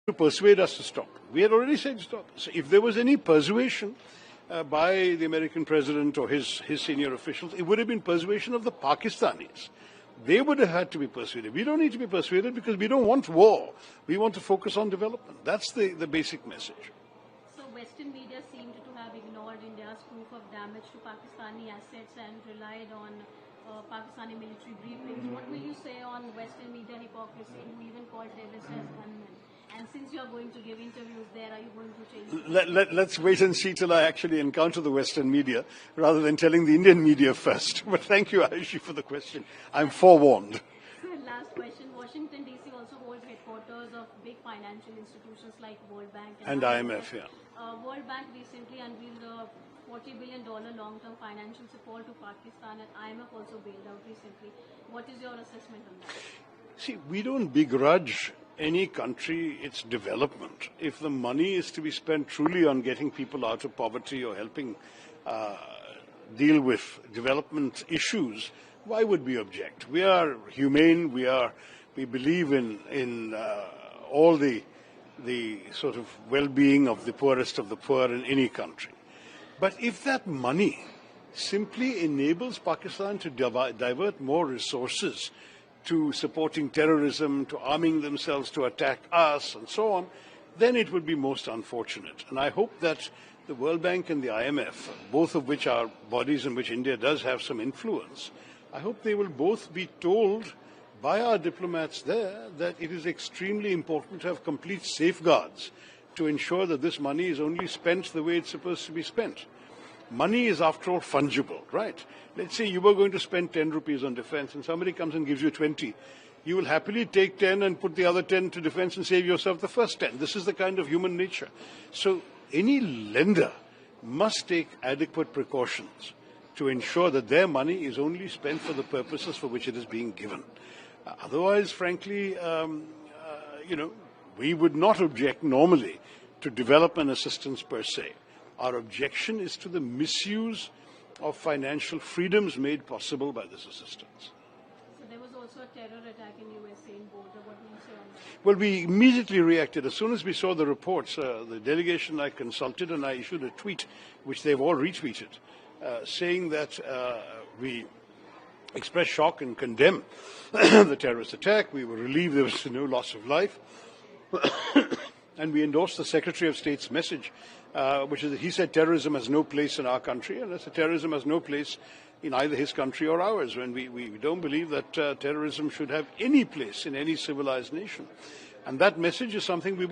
to persuade us to stop. We had already said stop. So if there was any persuasion by the American president or his senior officials, it would have been persuasion of the Pakistanis. They would have had to be persuaded. We don't need to be persuaded because we don't want war. We want to focus on development. That's the basic message. So Western media seemed to have ignored India's proof of damage to Pakistani assets and relied on Pakistani military briefings. What will you say on Western media hypocrisy, who even called terrorists as gunmen? And since you are going to give interviews there, are you going to change? Let's wait and see till I actually encounter the Western media rather than telling the Indian media first. But thank you, Ayushi, for the question. I'm forewarned. Last question. Washington, D.C. also holds headquarters of big financial institutions like World Bank and IMF. Yeah. World Bank recently unveiled a $40 billion long-term financial support to Pakistan, and IMF also bailed out recently. What is your assessment on that? See, we don't begrudge any country its development. If the money is to be spent truly on getting people out of poverty or helping deal with development issues, why would we object? We are humane. We believe in all the sort of well-being of the poorest of the poor in any country. But if that money simply enables Pakistan to divert more resources to supporting terrorism, to arming themselves to attack us, and so on, then it would be most unfortunate. And I hope that the World Bank and the IMF, both of which are bodies in which India does have some influence, I hope they will both be told by our diplomats there that it is extremely important to have complete safeguards to ensure that this money is only spent the way it's supposed to be spent. Money is, after all, fungible, right? Let's say you were going to spend 10 rupees on defense and somebody comes and gives you 20. You will happily take 10 and put the other 10 to defense and save yourself the first 10. This is the kind of human nature. So any lender must take adequate precautions to ensure that their money is only spent for the purposes for which it is being given. Otherwise, frankly, we would not object normally to development assistance per se. Our objection is to the misuse of financial freedoms made possible by this assistance. So there was also a terror attack in USA in Boulder. What do you say on that? Well, we immediately reacted. As soon as we saw the reports, the delegation I consulted and I issued a tweet, which they've all retweeted, saying that we express shock and condemn the terrorist attack. We were relieved there was no loss of life. And we endorsed the Secretary of State's message, which is that he said terrorism has no place in our country, and that terrorism has no place in either his country or ours. When we don't believe that terrorism should have any place in any civilized nation. And that message is something we